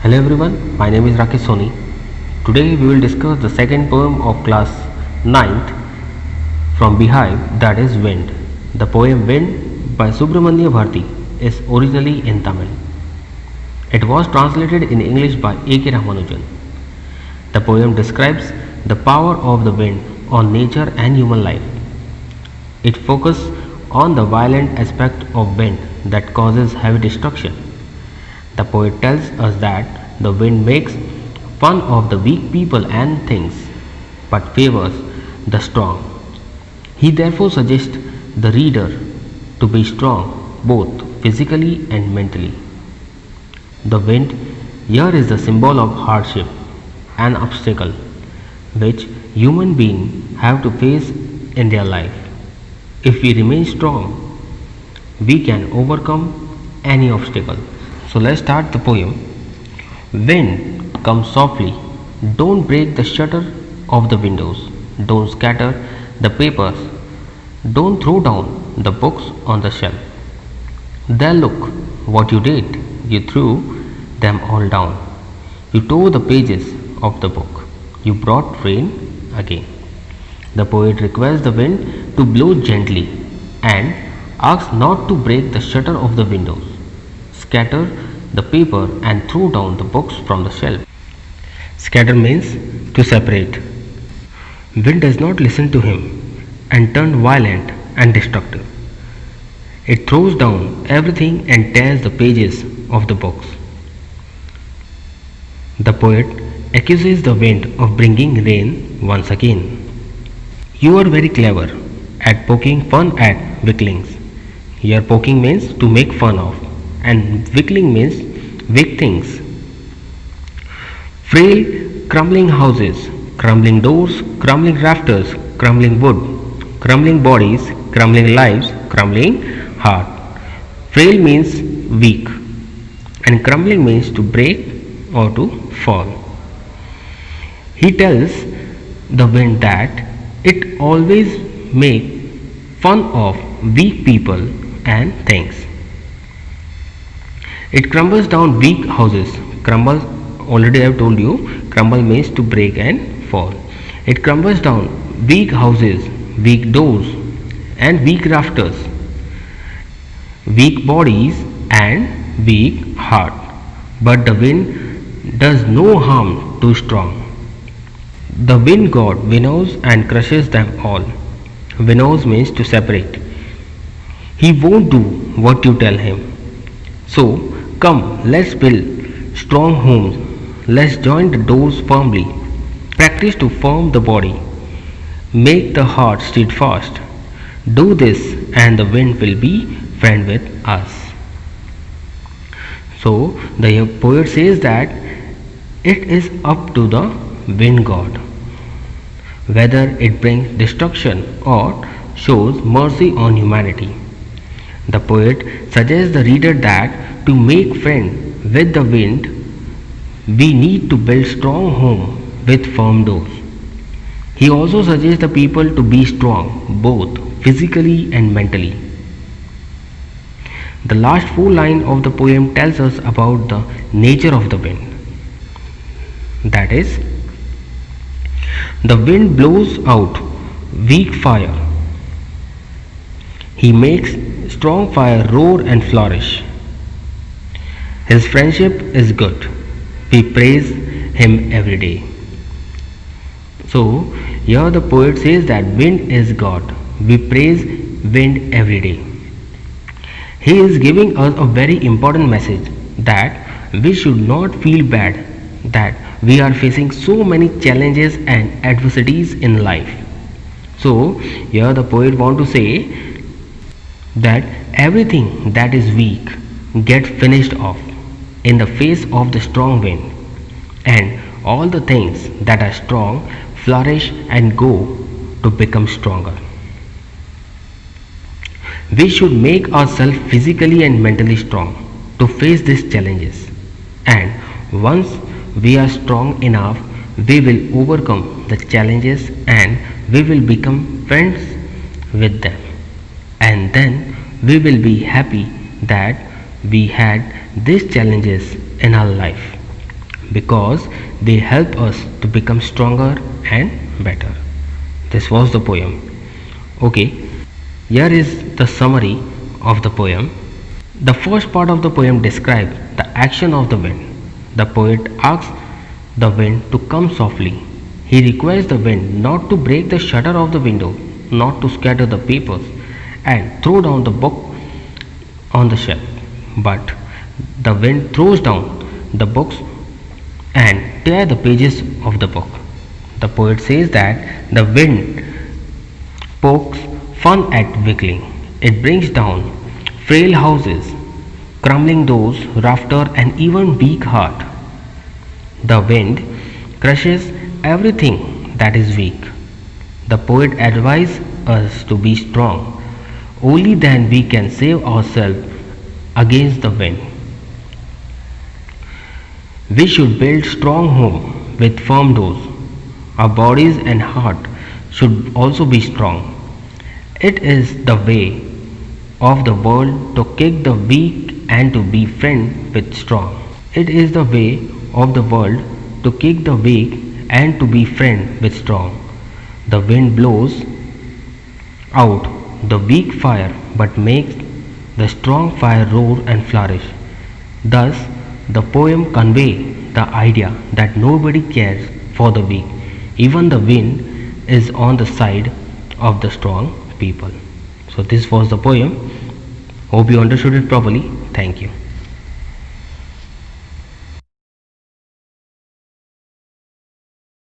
Hello everyone, my name is Rakesh Soni. Today we will discuss the second poem of class ninth from Beehive, that is Wind. The poem Wind by Subramanya Bharti is originally in Tamil. It was translated in English by A.K. Ramanujan. The poem describes the power of the wind on nature and human life. It focuses on the violent aspect of wind that causes heavy destruction. The poet tells us that the wind makes fun of the weak people and things, but favors the strong. He therefore suggests the reader to be strong both physically and mentally. The wind here is the symbol of hardship, an obstacle which human beings have to face in their life. If we remain strong, we can overcome any obstacle. So let's start the poem. Wind, come softly. Don't break the shutter of the windows. Don't scatter the papers. Don't throw down the books on the shelf. There, look what you did. You threw them all down. You tore the pages of the book. You brought rain again. The poet requests the wind to blow gently and asks not to break the shutter of the windows, scatter the paper and throw down the books from the shelf. Scatter means to separate. Wind does not listen to him and turn violent and destructive. It throws down everything and tears the pages of the books. The poet accuses the wind of bringing rain once again. You are very clever at poking fun at weaklings. Here poking means to make fun of and weakling means weak things. Frail crumbling houses, crumbling doors, crumbling rafters, crumbling wood, crumbling bodies, crumbling lives, crumbling heart. Frail means weak and crumbling means to break or to fall. He tells the wind that it always make fun of weak people and things. It crumbles down weak houses. Crumble, already I have told you, crumble means to break and fall. It crumbles down weak houses, weak doors and weak rafters, weak bodies and weak heart. But the wind does no harm to strong. The wind god winnows and crushes them all. Winnows means to separate. He won't do what you tell him. So come, let's build strong homes. Let's join the doors firmly. Practice to form the body. Make the heart steadfast. Do this and the wind will be friend with us. So the poet says that it is up to the wind god whether it brings destruction or shows mercy on humanity. The poet suggests the reader that to make friend with the wind, we need to build strong home with firm doors. He also suggests the people to be strong both physically and mentally. The last four lines of the poem tells us about the nature of the wind. That is, the wind blows out weak fire. He makes strong fire roar and flourish. His friendship is good. We praise him every day. So, here the poet says that wind is God. We praise wind every day. He is giving us a very important message that we should not feel bad that we are facing so many challenges and adversities in life. So, here the poet want to say that everything that is weak get finished off in the face of the strong wind, and all the things that are strong flourish and go to become stronger. We should make ourselves physically and mentally strong to face these challenges, and once we are strong enough, we will overcome the challenges and we will become friends with them, and then we will be happy that we had these challenges in our life. because they help us to become stronger and better. This was the poem. Okay, here is the summary of the poem. The first part of the poem describes the action of the wind. The poet asks the wind to come softly. He requires the wind not to break the shutter of the window, not to scatter the papers and throw down the book on the shelf, but the wind throws down the books and tear the pages of the book. The poet says that the wind pokes fun at weakling. It brings down frail houses, crumbling doors, rafter, and even weak heart. The wind crushes everything that is weak. The poet advises us to be strong. Only then we can save ourselves against the wind. We should build strong home with firm doors. Our bodies and heart should also be strong. It is the way of the world to kick the weak and to be friend with strong. It is the way of the world to kick the weak and to be friend with strong. The wind blows out the weak fire but makes the strong fire roar and flourish. Thus, the poem conveys the idea that nobody cares for the weak. Even the wind is on the side of the strong people. So this was the poem. Hope you understood it properly. Thank you.